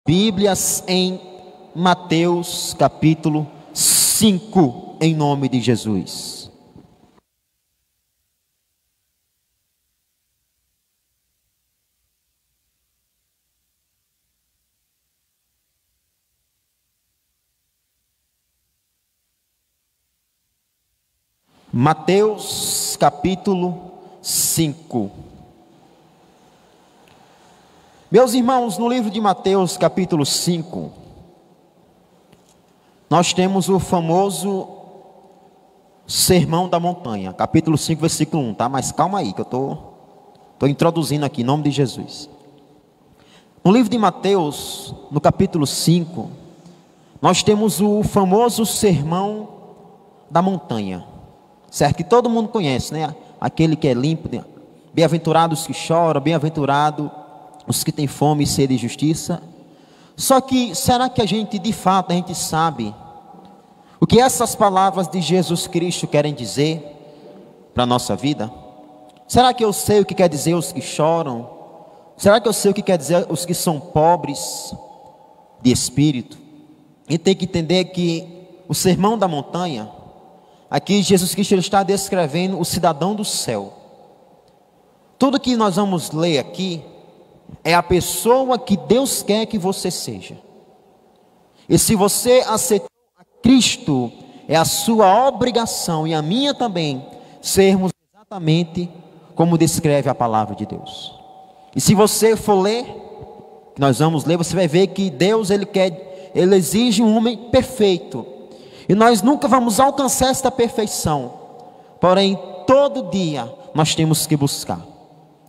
Bíblias em Mateus capítulo 5, em nome de Jesus. Mateus capítulo 5. Meus irmãos, no livro de Mateus capítulo 5, nós temos o famoso Sermão da Montanha, capítulo 5, versículo 1, tá? Mas calma aí, que eu estou introduzindo aqui, em nome de Jesus. No livro de Mateus, no capítulo 5, nós temos o famoso Sermão da Montanha, certo? Que todo mundo conhece, né? Aquele que é limpo, né? Bem-aventurados que choram, bem-aventurado os que têm fome e sede de justiça. Só que, será que a gente sabe o que essas palavras de Jesus Cristo querem dizer para a nossa vida? Será que eu sei o que quer dizer os que choram? Será que eu sei o que quer dizer os que são pobres de espírito? E tem que entender que o Sermão da Montanha, aqui Jesus Cristo está descrevendo o cidadão do céu. Tudo que nós vamos ler aqui é a pessoa que Deus quer que você seja. E se você aceitou a Cristo, é a sua obrigação e a minha também sermos exatamente como descreve a palavra de Deus. E se você for ler, que nós vamos ler, você vai ver que Deus ele exige um homem perfeito. E nós nunca vamos alcançar esta perfeição. Porém, todo dia nós temos que buscar.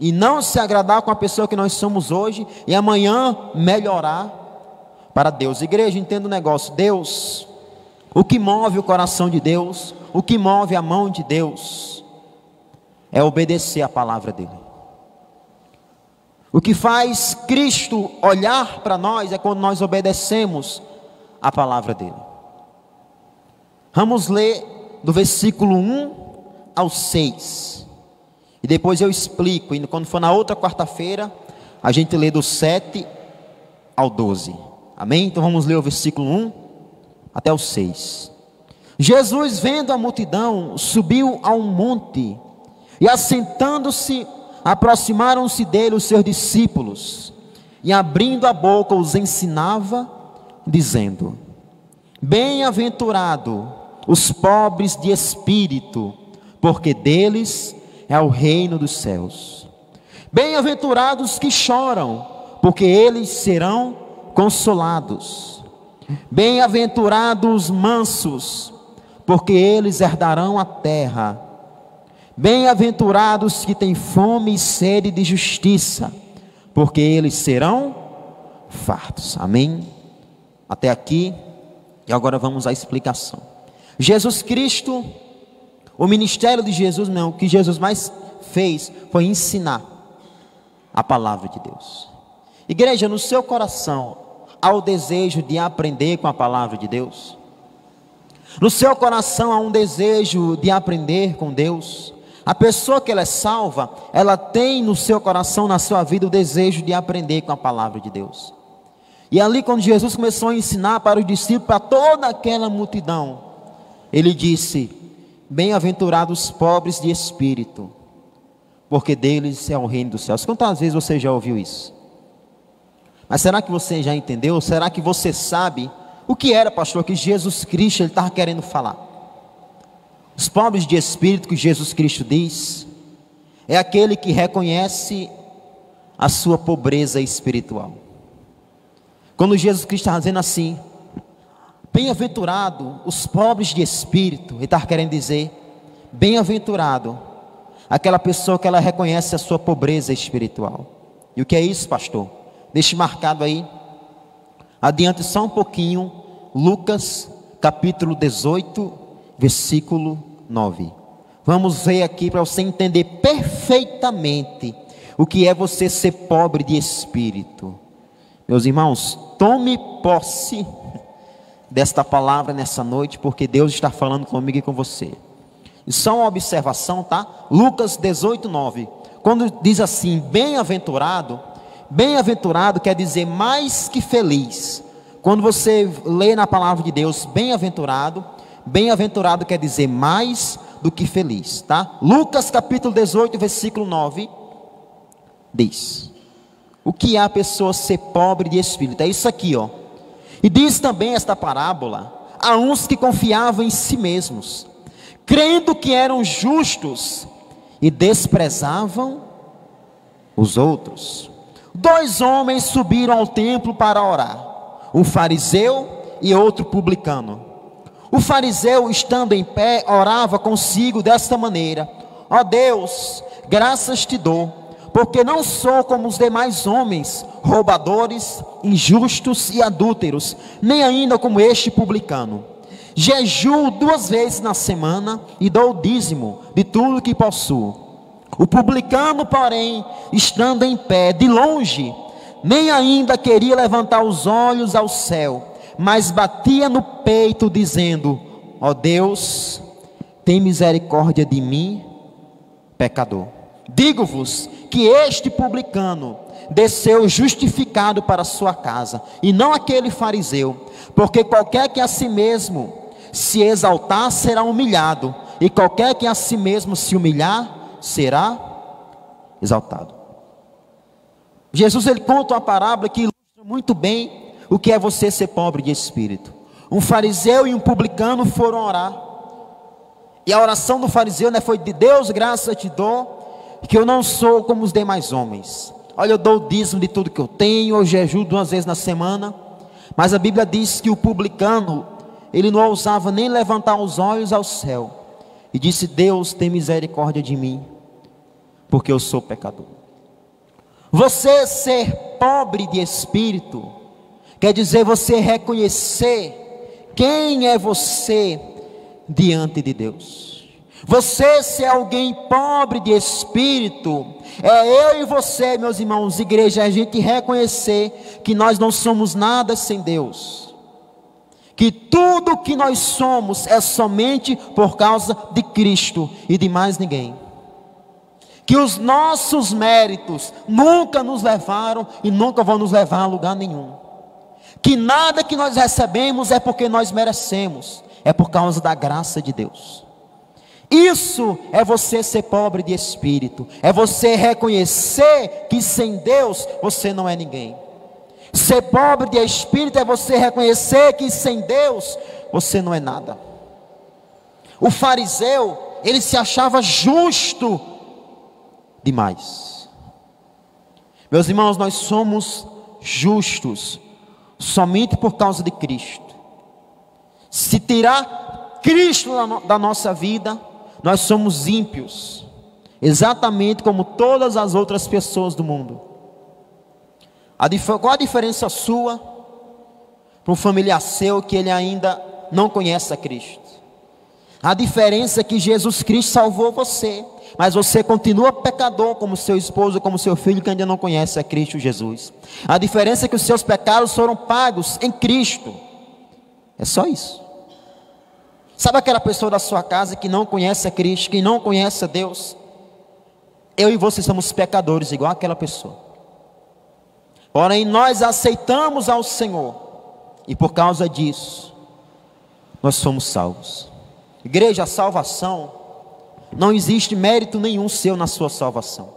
E não se agradar com a pessoa que nós somos hoje e amanhã melhorar para Deus. Igreja, entenda o negócio. Deus, o que move o coração de Deus, o que move a mão de Deus, é obedecer a palavra dele. O que faz Cristo olhar para nós é quando nós obedecemos a palavra dele. Vamos ler do versículo 1 ao 6. E depois eu explico, e quando for na outra quarta-feira, a gente lê do 7 ao 12. Amém? Então vamos ler o versículo 1 até o 6. Jesus, vendo a multidão, subiu a um monte, e assentando-se, aproximaram-se dele os seus discípulos, e abrindo a boca os ensinava, dizendo: Bem-aventurado os pobres de espírito, porque deles é o reino dos céus. Bem-aventurados que choram, porque eles serão consolados. Bem-aventurados os mansos, porque eles herdarão a terra. Bem-aventurados que têm fome e sede de justiça, porque eles serão fartos. Amém? Até aqui, e agora vamos à explicação. Jesus Cristo, o ministério de Jesus, não, o que Jesus mais fez foi ensinar a palavra de Deus. Igreja, no seu coração há o desejo de aprender com a palavra de Deus? No seu coração há um desejo de aprender com Deus? A pessoa que ela é salva, ela tem no seu coração, na sua vida, o desejo de aprender com a palavra de Deus. E ali quando Jesus começou a ensinar para os discípulos, para toda aquela multidão, ele disse: Bem-aventurados os pobres de espírito, porque deles é o reino dos céus. Quantas vezes você já ouviu isso? Mas será que você já entendeu? Será que você sabe o que era, pastor, que Jesus Cristo estava querendo falar? Os pobres de espírito que Jesus Cristo diz, é aquele que reconhece a sua pobreza espiritual. Quando Jesus Cristo está dizendo assim: Bem-aventurado os pobres de espírito, ele está querendo dizer, bem-aventurado aquela pessoa que ela reconhece a sua pobreza espiritual. E o que é isso, pastor? Deixe marcado aí, adiante só um pouquinho, Lucas capítulo 18, versículo 9. Vamos ver aqui para você entender perfeitamente o que é você ser pobre de espírito. Meus irmãos, tome posse desta palavra nessa noite, porque Deus está falando comigo e com você. E só uma observação, tá? Lucas 18, 9. Quando diz assim, bem-aventurado, Bem-aventurado quer dizer mais que feliz. Quando você lê na palavra de Deus, bem-aventurado, bem-aventurado quer dizer mais do que feliz, tá? Lucas capítulo 18, versículo 9, diz: o que é a pessoa ser pobre de espírito? É isso aqui, ó. E diz também esta parábola a uns que confiavam em si mesmos, crendo que eram justos e desprezavam os outros. 2 homens subiram ao templo para orar, um fariseu e outro publicano. O fariseu, estando em pé, orava consigo desta maneira: ó Deus, graças te dou, porque não sou como os demais homens, roubadores, injustos e adúlteros, nem ainda como este publicano. Jejuo 2 vezes na semana e dou o dízimo de tudo que possuo. O publicano, porém, estando em pé, de longe, nem ainda queria levantar os olhos ao céu, mas batia no peito, dizendo: ó Deus, tem misericórdia de mim, pecador. Digo-vos que este publicano desceu justificado para a sua casa, e não aquele fariseu, porque qualquer que a si mesmo se exaltar será humilhado, e qualquer que a si mesmo se humilhar será exaltado. Jesus, ele conta uma parábola que ilustra muito bem o que é você ser pobre de espírito. Um fariseu e um publicano foram orar, e a oração do fariseu, foi de: Deus, graças te dou, que eu não sou como os demais homens. Olha, eu dou o dízimo de tudo que eu tenho, eu jejuo 2 vezes na semana. Mas a Bíblia diz que o publicano, ele não ousava nem levantar os olhos ao céu, e disse: Deus, tem misericórdia de mim, porque eu sou pecador. Você ser pobre de espírito quer dizer você reconhecer quem é você diante de Deus. Você ser alguém pobre de espírito é eu e você, meus irmãos, igreja, a gente reconhecer que nós não somos nada sem Deus, que tudo que nós somos é somente por causa de Cristo e de mais ninguém, que os nossos méritos nunca nos levaram e nunca vão nos levar a lugar nenhum, que nada que nós recebemos é porque nós merecemos, é por causa da graça de Deus. Isso é você ser pobre de espírito, é você reconhecer que sem Deus você não é ninguém. Ser pobre de espírito é você reconhecer que sem Deus você não é nada. O fariseu, ele se achava justo demais. Meus irmãos, nós somos justos somente por causa de Cristo. Se tirar Cristo da nossa vida, nós somos ímpios, exatamente como todas as outras pessoas do mundo. Qual a diferença sua para um familiar seu que ele ainda não conhece a Cristo? A diferença é que Jesus Cristo salvou você, mas você continua pecador, como seu esposo, como seu filho que ainda não conhece a Cristo Jesus. A diferença é que os seus pecados foram pagos em Cristo. É só isso. Sabe aquela pessoa da sua casa que não conhece a Cristo, que não conhece a Deus? Eu e você somos pecadores igual aquela pessoa. Porém, nós aceitamos ao Senhor, e por causa disso, nós somos salvos. Igreja, a salvação, não existe mérito nenhum seu na sua salvação.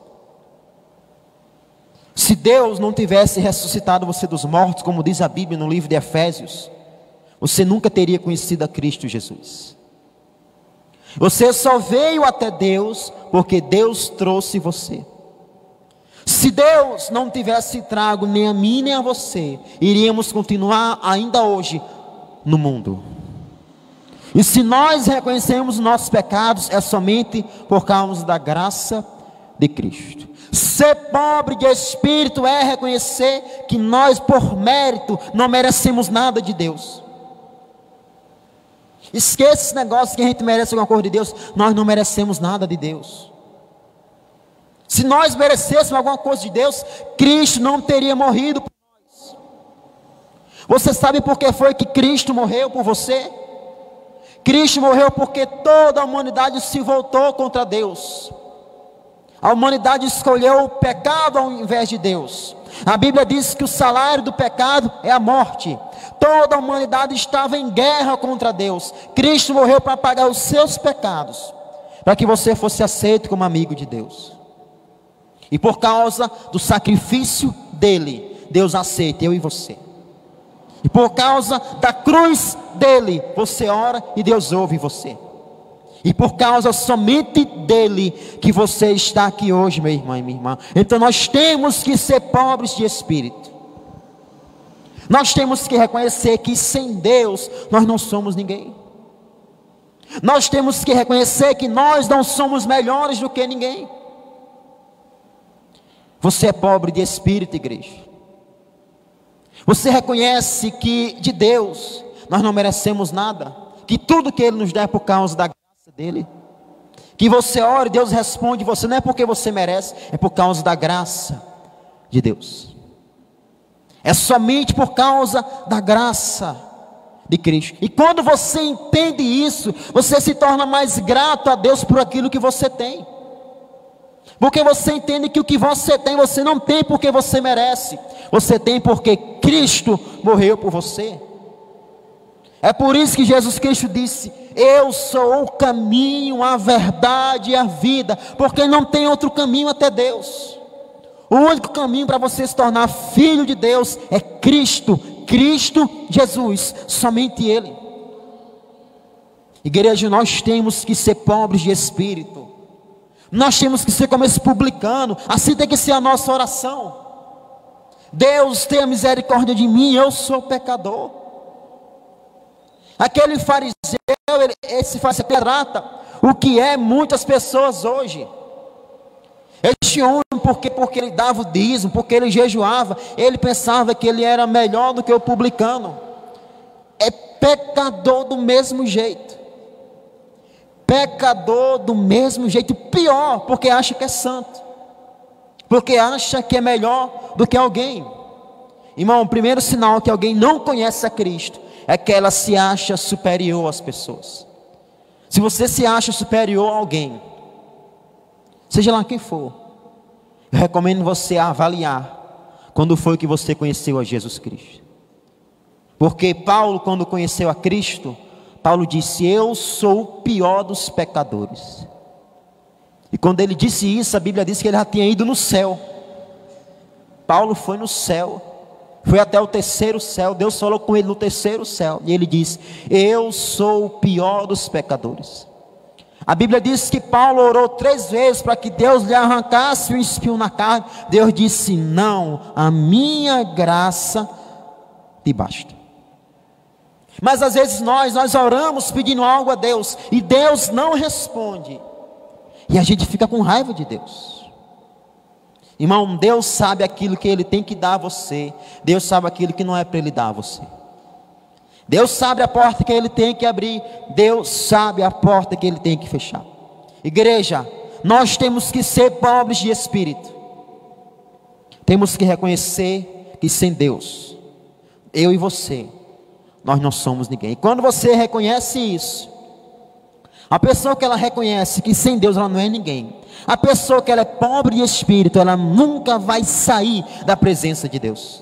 Se Deus não tivesse ressuscitado você dos mortos, como diz a Bíblia no livro de Efésios, você nunca teria conhecido a Cristo Jesus. Você só veio até Deus porque Deus trouxe você. Se Deus não tivesse trago nem a mim nem a você, iríamos continuar ainda hoje no mundo. E se nós reconhecemos os nossos pecados, é somente por causa da graça de Cristo. Ser pobre de espírito é reconhecer que nós, por mérito, não merecemos nada de Deus. Esqueça esse negócio que a gente merece alguma coisa de Deus. Nós não merecemos nada de Deus. Se nós merecêssemos alguma coisa de Deus, Cristo não teria morrido por nós. Você sabe por que foi que Cristo morreu por você? Cristo morreu porque toda a humanidade se voltou contra Deus. A humanidade escolheu o pecado ao invés de Deus. A Bíblia diz que o salário do pecado é a morte. Toda a humanidade estava em guerra contra Deus. Cristo morreu para pagar os seus pecados, para que você fosse aceito como amigo de Deus. E por causa do sacrifício dele, Deus aceita eu e você. E por causa da cruz dele, você ora e Deus ouve você. E por causa somente dele que você está aqui hoje, meu irmão e minha irmã. Então nós temos que ser pobres de espírito. Nós temos que reconhecer que sem Deus nós não somos ninguém. Nós temos que reconhecer que nós não somos melhores do que ninguém. Você é pobre de espírito, igreja. Você reconhece que de Deus nós não merecemos nada, que tudo que Ele nos dá é por causa da graça dele, que você ora e Deus responde você, não é porque você merece, é por causa da graça de Deus, é somente por causa da graça de Cristo. E quando você entende isso, você se torna mais grato a Deus por aquilo que você tem, porque você entende que o que você tem, você não tem porque você merece, você tem porque Cristo morreu por você. É por isso que Jesus Cristo disse: eu sou o caminho, a verdade e a vida, porque não tem outro caminho até Deus. O único caminho para você se tornar filho de Deus é Cristo, Cristo Jesus, somente Ele. Igreja, nós temos que ser pobres de espírito, nós temos que ser como esse publicano, assim tem que ser a nossa oração. Deus, tenha misericórdia de mim, eu sou pecador. Aquele fariseu, esse fariseu trata o que é muitas pessoas hoje. Este homem, porque ele dava o dízimo, porque ele jejuava, ele pensava que ele era melhor do que o publicano. É pecador do mesmo jeito. Pecador do mesmo jeito, pior, porque acha que é santo, porque acha que é melhor do que alguém. Irmão, o primeiro sinal que alguém não conhece a Cristo é que ela se acha superior às pessoas. Se você se acha superior a alguém, seja lá quem for, eu recomendo você avaliar quando foi que você conheceu a Jesus Cristo. Porque Paulo, quando conheceu a Cristo, Paulo disse: eu sou o pior dos pecadores. E quando ele disse isso, a Bíblia diz que ele já tinha ido no céu. Paulo foi no céu, foi até o terceiro céu. Deus falou com ele no terceiro céu, e ele disse: eu sou o pior dos pecadores. A Bíblia diz que Paulo orou 3 vezes para que Deus lhe arrancasse o espinho na carne. Deus disse: não, a minha graça te basta. Mas às vezes nós oramos pedindo algo a Deus, e Deus não responde, e a gente fica com raiva de Deus. Irmão, Deus sabe aquilo que Ele tem que dar a você, Deus sabe aquilo que não é para Ele dar a você. Deus sabe a porta que Ele tem que abrir, Deus sabe a porta que Ele tem que fechar. Igreja, nós temos que ser pobres de espírito. Temos que reconhecer que sem Deus, eu e você, nós não somos ninguém. E quando você reconhece isso, a pessoa que ela reconhece que sem Deus ela não é ninguém, a pessoa que ela é pobre de espírito, ela nunca vai sair da presença de Deus.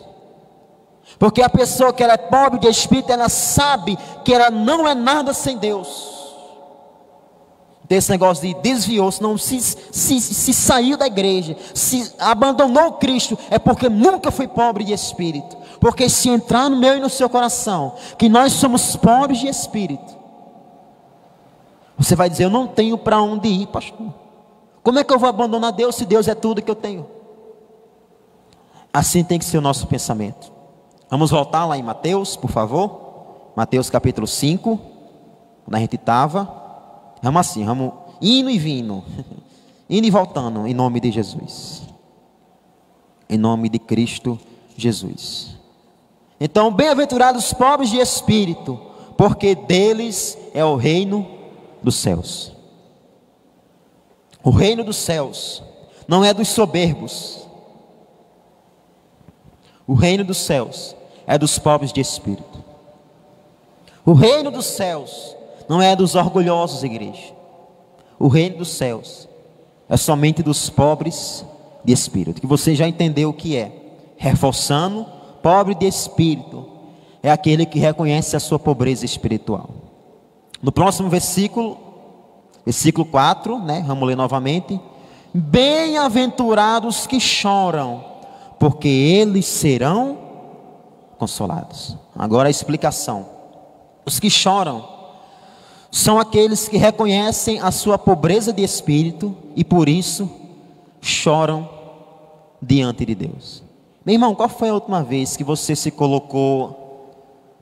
Porque a pessoa que ela é pobre de espírito, ela sabe que ela não é nada sem Deus. Desse negócio de desviou, se não se saiu da igreja, se abandonou Cristo, é porque nunca foi pobre de espírito. Porque se entrar no meu e no seu coração que nós somos pobres de espírito, você vai dizer: eu não tenho para onde ir, pastor. Como é que eu vou abandonar Deus se Deus é tudo que eu tenho? Assim tem que ser o nosso pensamento. Vamos voltar lá em Mateus, por favor. Mateus capítulo 5. Quando a gente estava, vamos assim, vamos indo e vindo, indo e voltando, em nome de Jesus, em nome de Cristo Jesus. Então, bem-aventurados os pobres de espírito, porque deles é o reino dos céus. O reino dos céus não é dos soberbos. O reino dos céus é dos pobres de espírito. O reino dos céus não é dos orgulhosos, igreja. O reino dos céus é somente dos pobres de espírito. Que você já entendeu o que é Reforçando, pobre de espírito é aquele que reconhece a sua pobreza espiritual. No próximo versículo, versículo 4, né? Vamos ler novamente. Bem-aventurados que choram, porque eles serão consolados. Agora a explicação. Os que choram são aqueles que reconhecem a sua pobreza de espírito e por isso choram diante de Deus. Meu irmão, qual foi a última vez que você se colocou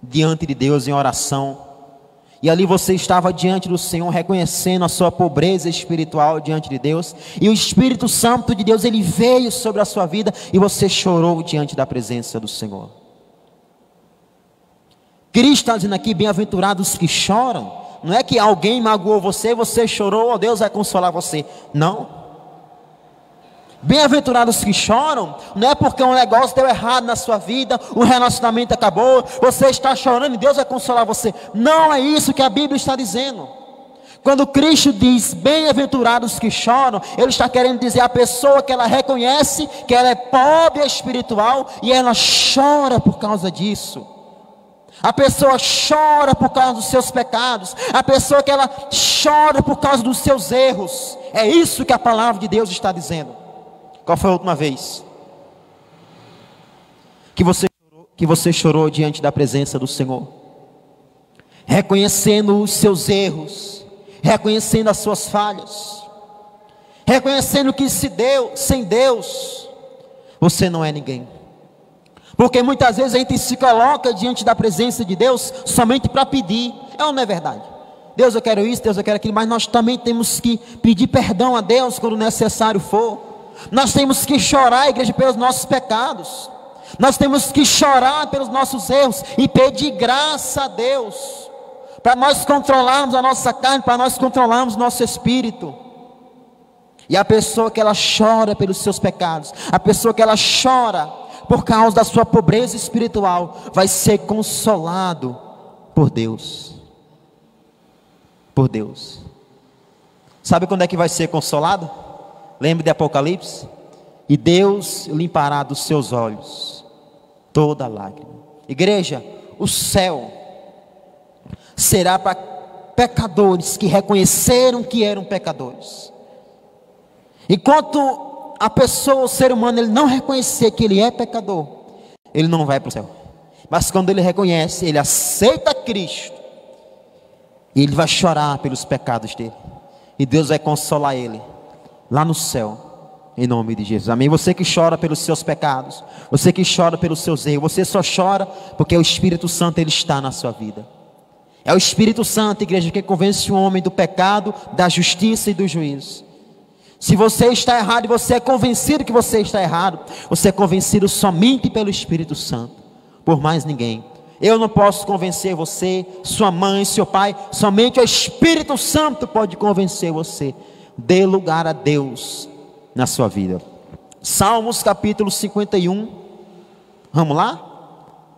diante de Deus em oração e ali você estava diante do Senhor reconhecendo a sua pobreza espiritual diante de Deus e o Espírito Santo de Deus, ele veio sobre a sua vida e você chorou diante da presença do Senhor? Cristo está dizendo aqui, bem-aventurados que choram. Não é que alguém magoou você, você chorou, Deus vai consolar você. Não. Bem-aventurados que choram, não é porque um negócio deu errado na sua vida, o relacionamento acabou, você está chorando e Deus vai consolar você. Não é isso que a Bíblia está dizendo. Quando Cristo diz bem-aventurados que choram, Ele está querendo dizer a pessoa que ela reconhece que ela é pobre espiritual e ela chora por causa disso. A pessoa chora por causa dos seus pecados, a pessoa que ela chora por causa dos seus erros. É isso que a palavra de Deus está dizendo. Qual foi a última vez que você chorou diante da presença do Senhor? Reconhecendo os seus erros, reconhecendo as suas falhas, reconhecendo que sem Deus você não é ninguém. Porque muitas vezes a gente se coloca diante da presença de Deus somente para pedir. É ou não é verdade? Deus, eu quero isso, Deus, eu quero aquilo. Mas nós também temos que pedir perdão a Deus quando necessário for. Nós temos que chorar, igreja, pelos nossos pecados. Nós temos que chorar pelos nossos erros e pedir graça a Deus, para nós controlarmos a nossa carne, para nós controlarmos o nosso espírito. E a pessoa que ela chora pelos seus pecados, a pessoa que ela chora por causa da sua pobreza espiritual, vai ser consolado por Deus. Por Deus. Sabe quando é que vai ser consolado? Lembre de Apocalipse? E Deus limpará dos seus olhos toda lágrima. Igreja, o céu será para pecadores que reconheceram que eram pecadores. Enquanto a pessoa, o ser humano, ele não reconhecer que ele é pecador, ele não vai para o céu. Mas quando ele reconhece, ele aceita Cristo, e ele vai chorar pelos pecados dele, e Deus vai consolar ele lá no céu, em nome de Jesus. Amém? Você que chora pelos seus pecados, você que chora pelos seus erros, você só chora porque o Espírito Santo, ele está na sua vida. É o Espírito Santo, igreja, que convence o homem do pecado, da justiça e do juízo. Se você está errado e você é convencido que você está errado, você é convencido somente pelo Espírito Santo, por mais ninguém. Eu não posso convencer você, sua mãe, seu pai, somente o Espírito Santo pode convencer você. Dê lugar a Deus na sua vida. Salmos capítulo 51, vamos lá?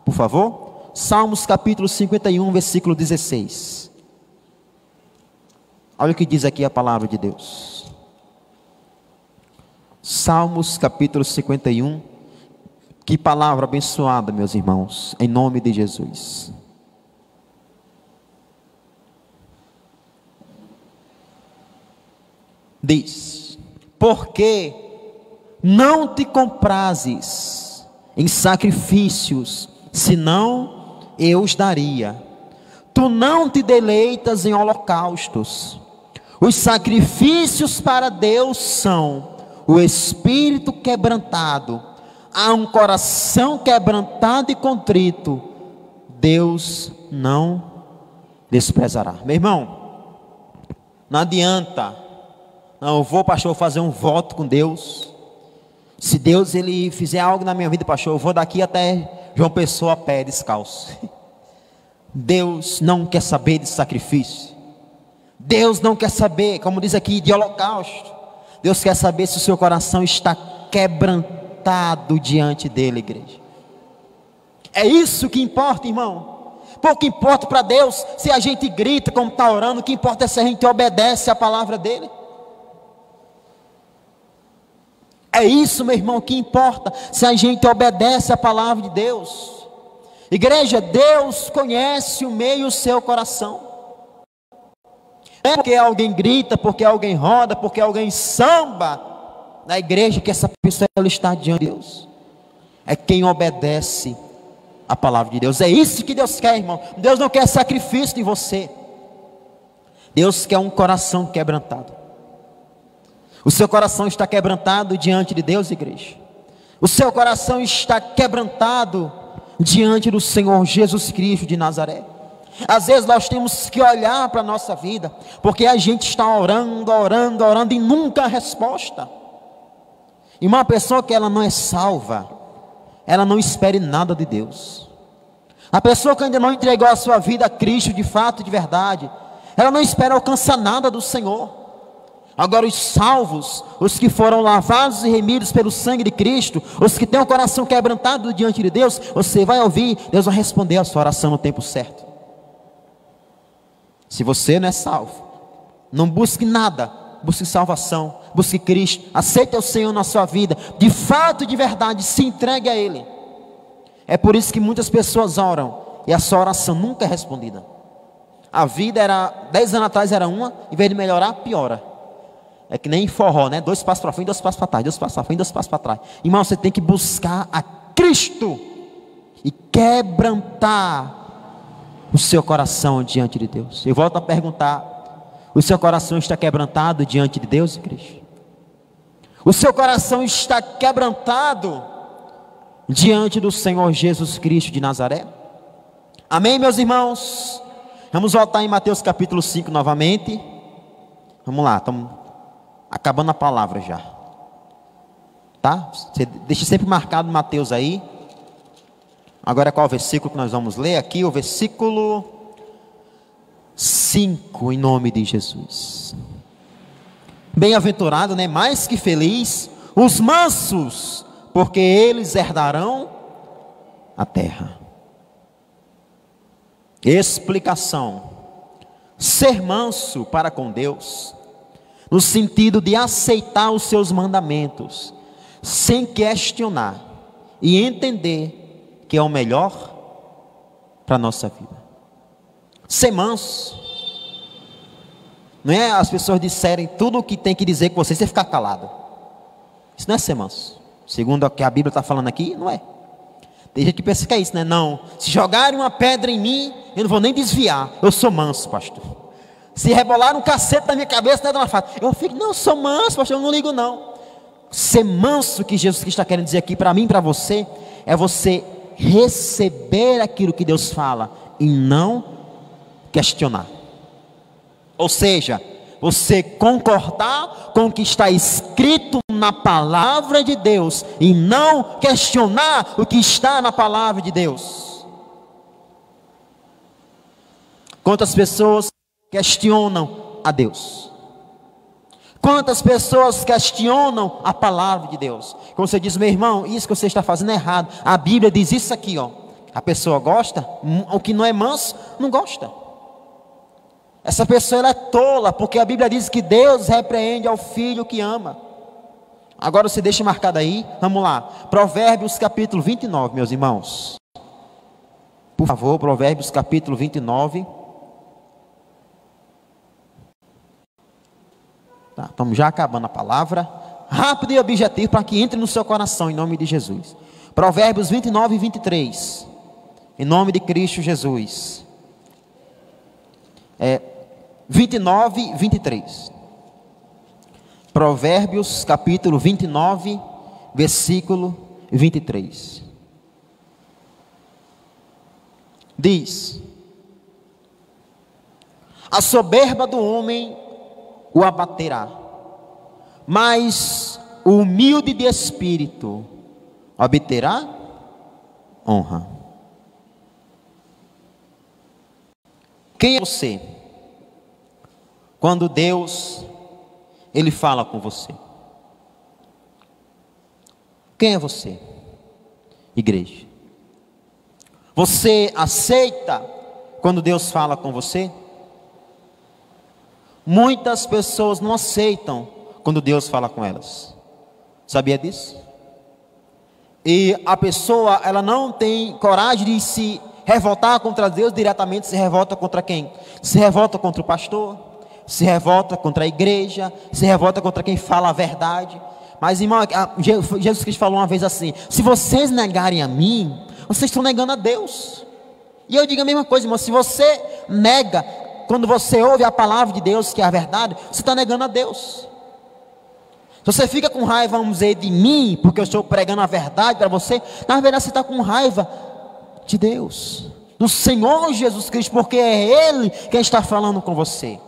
Por favor. Salmos capítulo 51, versículo 16. Olha o que diz aqui a palavra de Deus. Salmos capítulo 51, que palavra abençoada, meus irmãos, em nome de Jesus. Diz: porque não te comprases em sacrifícios, senão eu os daria. Tu não te deleitas em holocaustos. Os sacrifícios para Deus são o espírito quebrantado, a um coração quebrantado e contrito, Deus não desprezará. Meu irmão, não adianta, não, eu vou, pastor, fazer um voto com Deus. Se Deus ele fizer algo na minha vida, pastor, eu vou daqui até João Pessoa a pé, descalço. Deus não quer saber de sacrifício. Deus não quer saber, como diz aqui, de holocausto. Deus quer saber se o seu coração está quebrantado diante dele, igreja. É isso que importa, irmão. Pouco importa para Deus se a gente grita como está orando. O que importa é se a gente obedece a palavra dele. É isso, meu irmão, que importa, se a gente obedece a palavra de Deus. Igreja, Deus conhece o meio e o seu coração. Não é porque alguém grita, porque alguém roda, porque alguém samba na igreja que essa pessoa ela está diante de Deus. É quem obedece a palavra de Deus. É isso que Deus quer, irmão. Deus não quer sacrifício de você. Deus quer um coração quebrantado. O seu coração está quebrantado diante de Deus, igreja? O seu coração está quebrantado diante do Senhor Jesus Cristo de Nazaré? Às vezes nós temos que olhar para a nossa vida, porque a gente está orando, orando, orando e nunca há resposta. E uma pessoa que ela não é salva, ela não espere nada de Deus. A pessoa que ainda não entregou a sua vida a Cristo de fato e de verdade, ela não espera alcançar nada do Senhor. Agora os salvos, os que foram lavados e remidos pelo sangue de Cristo, os que têm o coração quebrantado diante de Deus, você vai ouvir, Deus vai responder a sua oração no tempo certo. Se você não é salvo, não busque nada, busque salvação, busque Cristo, aceite o Senhor na sua vida, de fato e de verdade, se entregue a Ele. É por isso que muitas pessoas oram, e a sua oração nunca é respondida. A vida era, 10 anos atrás era uma, em vez de melhorar, piora. É que nem forró, né? 2 passos para frente, 2 passos para trás, 2 passos para frente, 2 passos para trás. Irmão, você tem que buscar a Cristo e quebrantar o seu coração diante de Deus. Eu volto a perguntar: o seu coração está quebrantado diante de Deus, igreja? O seu coração está quebrantado diante do Senhor Jesus Cristo de Nazaré? Amém, meus irmãos? Vamos voltar em Mateus capítulo 5 novamente. Vamos lá, estamos acabando a palavra já, tá? Você deixa sempre marcado Mateus aí. Agora qual é o versículo que nós vamos ler aqui? O versículo 5, em nome de Jesus. Bem-aventurado, né? Mais que feliz os mansos, porque eles herdarão a terra. Explicação: ser manso para com Deus, no sentido de aceitar os seus mandamentos, sem questionar, e entender que é o melhor para a nossa vida. Ser manso, não é as pessoas disserem tudo o que tem que dizer com você, você ficar calado. Isso não é ser manso. Segundo o que a Bíblia está falando aqui, não é. Tem gente que pensa que é isso, né? Não, se jogarem uma pedra em mim, eu não vou nem desviar, eu sou manso, pastor. Se rebolar um cacete na minha cabeça, não é uma fato. Eu fico, não, eu sou manso, pastor, eu não ligo não. Ser manso, que Jesus Cristo está querendo dizer aqui para mim e para você, é você receber aquilo que Deus fala e não questionar. Ou seja, você concordar com o que está escrito na palavra de Deus e não questionar o que está na palavra de Deus. Quantas pessoas questionam a Deus? Quantas pessoas questionam a palavra de Deus? Quando você diz, meu irmão, isso que você está fazendo é errado, a Bíblia diz isso aqui, ó. A pessoa gosta, o que não é manso, não gosta. Essa pessoa ela é tola, porque a Bíblia diz que Deus repreende ao filho que ama. Agora você deixa marcado aí, vamos lá. Provérbios capítulo 29, meus irmãos. Por favor, Provérbios capítulo 29. Tá, estamos já acabando a palavra. Rápido e objetivo para que entre no seu coração, em nome de Jesus. Provérbios 29 e 23. Em nome de Cristo Jesus. 29 e 23. Provérbios capítulo 29, versículo 23. Diz: a soberba do homem o abaterá, mas o humilde de espírito obterá honra. Quem é você? Quando Deus, Ele fala com você. Quem é você, igreja? Você aceita quando Deus fala com você? Muitas pessoas não aceitam quando Deus fala com elas. Sabia disso? E a pessoa, ela não tem coragem de se revoltar contra Deus diretamente. Se revolta contra quem? Se revolta contra o pastor, se revolta contra a igreja, se revolta contra quem fala a verdade. Mas, irmão, Jesus Cristo falou uma vez assim: se vocês negarem a mim, vocês estão negando a Deus. E eu digo a mesma coisa, irmão. Se você nega, quando você ouve a palavra de Deus, que é a verdade, você está negando a Deus. Se você fica com raiva, vamos dizer, de mim, porque eu estou pregando a verdade para você, na verdade você está com raiva de Deus, do Senhor Jesus Cristo, porque é Ele quem está falando com você.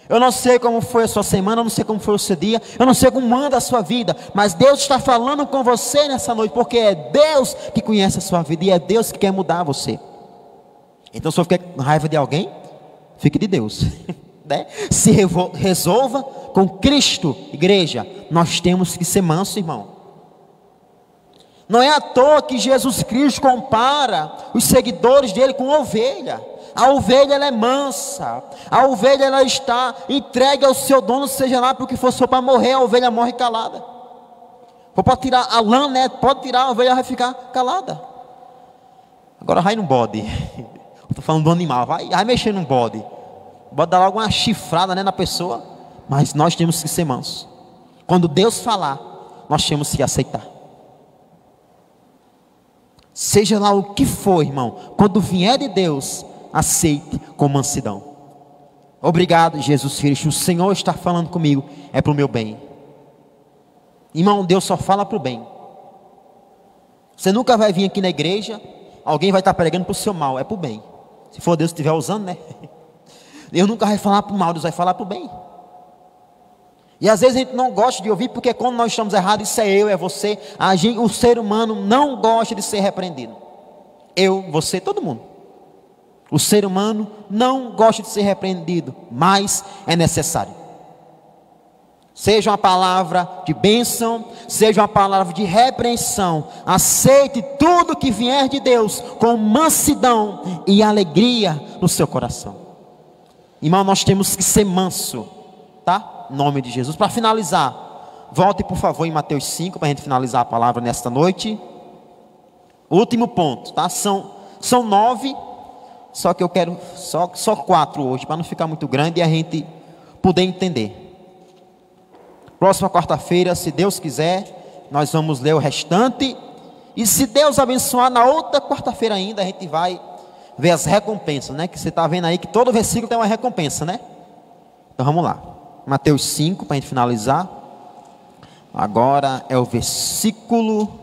Eu não sei como foi a sua semana, eu não sei como foi o seu dia, eu não sei como anda a sua vida, mas Deus está falando com você nessa noite, porque é Deus que conhece a sua vida e é Deus que quer mudar você. Então, se eu ficar com raiva de alguém, fique de Deus. Né? Se resolva com Cristo. Igreja, nós temos que ser manso, irmão. Não é à toa que Jesus Cristo compara os seguidores dele com ovelha. A ovelha, ela é mansa. A ovelha, ela está entregue ao seu dono, seja lá para o que for, só para morrer, a ovelha morre calada. Pode tirar a lã, né? Pode tirar, a ovelha vai ficar calada. Agora vai no bode. Estou falando do animal, vai mexer no bode. Pode dar logo uma chifrada, né, na pessoa. Mas nós temos que ser mansos. Quando Deus falar, nós temos que aceitar. Seja lá o que for, irmão, quando vier de Deus, aceite com mansidão. Obrigado, Jesus Cristo. O Senhor está falando comigo, é para o meu bem. Irmão, Deus só fala para o bem. Você nunca vai vir aqui na igreja, alguém vai estar pregando para o seu mal, é para o bem. Se for Deus que estiver usando, né? Deus nunca vai falar para o mal, Deus vai falar para o bem. E às vezes a gente não gosta de ouvir, porque quando nós estamos errados, isso é eu, é você. O ser humano não gosta de ser repreendido. Eu, você, todo mundo. O ser humano não gosta de ser repreendido, mas é necessário. Seja uma palavra de bênção, seja uma palavra de repreensão, aceite tudo que vier de Deus com mansidão e alegria no seu coração. Irmão, nós temos que ser manso, tá? Em nome de Jesus. Para finalizar, volte por favor em Mateus 5, para a gente finalizar a palavra nesta noite. Último ponto, tá? São 9, só que eu quero só 4 hoje, para não ficar muito grande e a gente poder entender. Próxima quarta-feira, se Deus quiser, nós vamos ler o restante. E se Deus abençoar, na outra quarta-feira ainda, a gente vai ver as recompensas, né? Que você está vendo aí que todo versículo tem uma recompensa, né? Então vamos lá. Mateus 5, para a gente finalizar. Agora é o versículo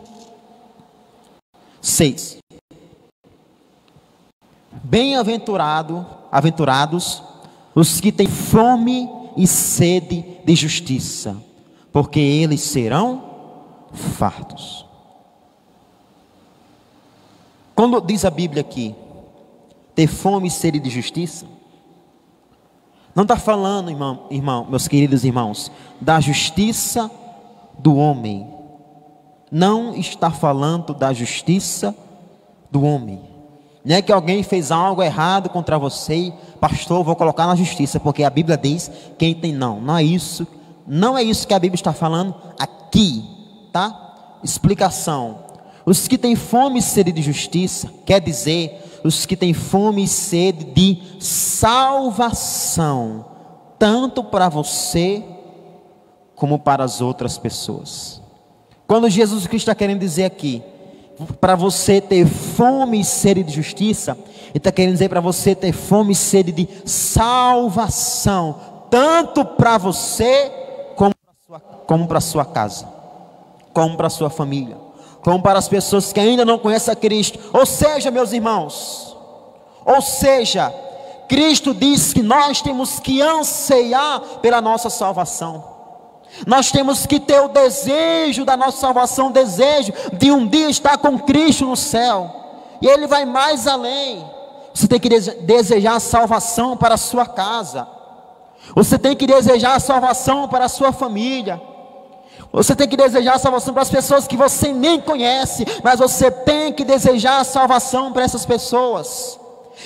6. Bem-aventurados os que têm fome e sede de justiça, porque eles serão fartos. Quando diz a Bíblia aqui, ter fome e sede de justiça, não está falando, irmão, meus queridos irmãos, da justiça do homem. Não está falando da justiça do homem. Não é que alguém fez algo errado contra você, pastor, vou colocar na justiça, porque a Bíblia diz, quem tem não é isso. Não é isso que a Bíblia está falando aqui, tá? Explicação. Os que têm fome e sede de justiça, quer dizer, os que têm fome e sede de salvação, tanto para você, como para as outras pessoas. Quando Jesus Cristo está querendo dizer aqui, para você ter fome e sede de justiça, Ele está querendo dizer para você ter fome e sede de salvação, tanto para você, como para a sua casa, como para a sua família, como para as pessoas que ainda não conhecem a Cristo. Ou seja, meus irmãos, Cristo diz que nós temos que anseiar pela nossa salvação. Nós temos que ter o desejo da nossa salvação, o desejo de um dia estar com Cristo no céu. E Ele vai mais além. Você tem que desejar a salvação para a sua casa. Você tem que desejar a salvação para a sua família. Você tem que desejar a salvação para as pessoas que você nem conhece, mas você tem que desejar a salvação para essas pessoas.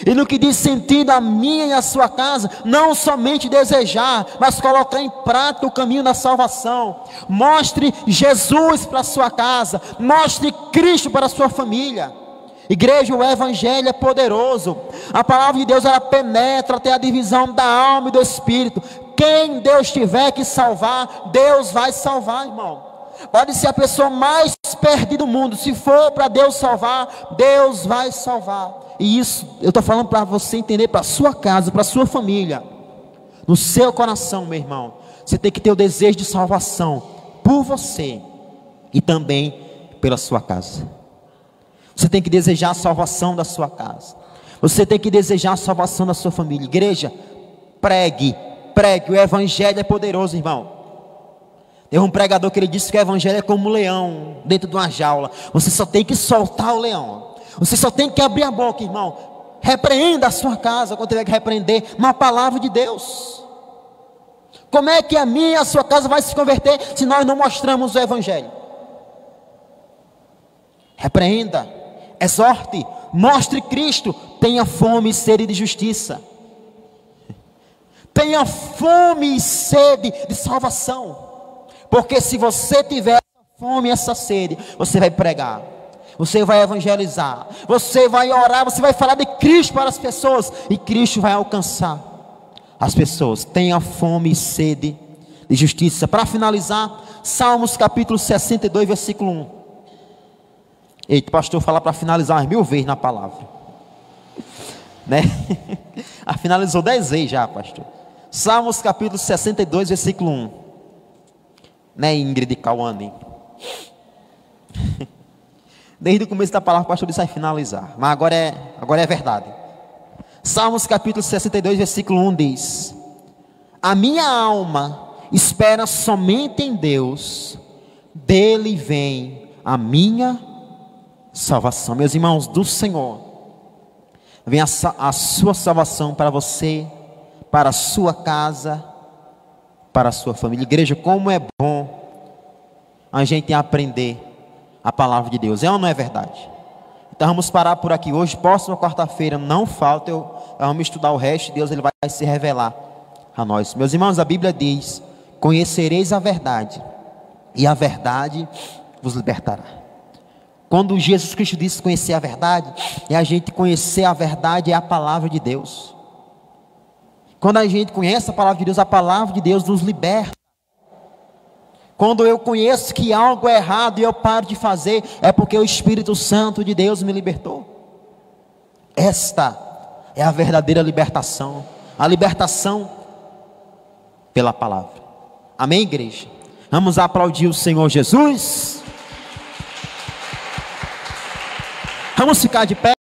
E no que diz sentido a minha e a sua casa, não somente desejar, mas colocar em prática o caminho da salvação. Mostre Jesus para a sua casa, mostre Cristo para a sua família. Igreja, o evangelho é poderoso. A palavra de Deus, ela penetra até a divisão da alma e do espírito. Quem Deus tiver que salvar, Deus vai salvar, irmão. Pode ser a pessoa mais perdida do mundo, se for para Deus salvar, Deus vai salvar. E isso eu estou falando para você entender, para a sua casa, para a sua família. No seu coração, meu irmão, você tem que ter o desejo de salvação por você e também pela sua casa. Você tem que desejar a salvação da sua casa. Você tem que desejar a salvação da sua família. Igreja, pregue, o evangelho é poderoso, irmão. Tem um pregador que ele disse que o evangelho é como um leão dentro de uma jaula. Você só tem que soltar o leão. Você só tem que abrir a boca, irmão. Repreenda a sua casa quando tiver que repreender uma palavra de Deus. Como é que a minha e a sua casa vai se converter se nós não mostramos o evangelho? Repreenda, exorte, mostre Cristo. Tenha fome e sede de justiça. Tenha fome e sede de salvação. Porque se você tiver essa fome e essa sede, você vai pregar, você vai evangelizar, você vai orar, você vai falar de Cristo para as pessoas, e Cristo vai alcançar as pessoas. Tenha fome e sede de justiça. Para finalizar, Salmos capítulo 62, versículo 1. Eita, pastor, falar para finalizar umas 1000 vezes na palavra, né? Finalizou 10 vezes já, pastor. Salmos capítulo 62, versículo 1. Né, Ingrid e Cauane? Desde o começo da palavra o pastor disse vai finalizar, mas agora é verdade. Salmos capítulo 62, versículo 1 diz: a minha alma espera somente em Deus, dele vem a minha salvação. Meus irmãos, do Senhor vem a sua salvação para você, para a sua casa, para a sua família. Igreja, como é bom a gente aprender a palavra de Deus, é ou não é verdade? Então vamos parar por aqui hoje. Próxima quarta-feira não falta, vamos estudar o resto e Deus ele vai se revelar a nós. Meus irmãos, a Bíblia diz: conhecereis a verdade e a verdade vos libertará. Quando Jesus Cristo disse conhecer a verdade, é a gente conhecer a verdade, é a palavra de Deus. Quando a gente conhece a palavra de Deus, a palavra de Deus nos liberta. Quando eu conheço que algo é errado e eu paro de fazer, é porque o Espírito Santo de Deus me libertou. Esta é a verdadeira libertação. A libertação pela palavra. Amém, igreja? Vamos aplaudir o Senhor Jesus. Vamos ficar de pé.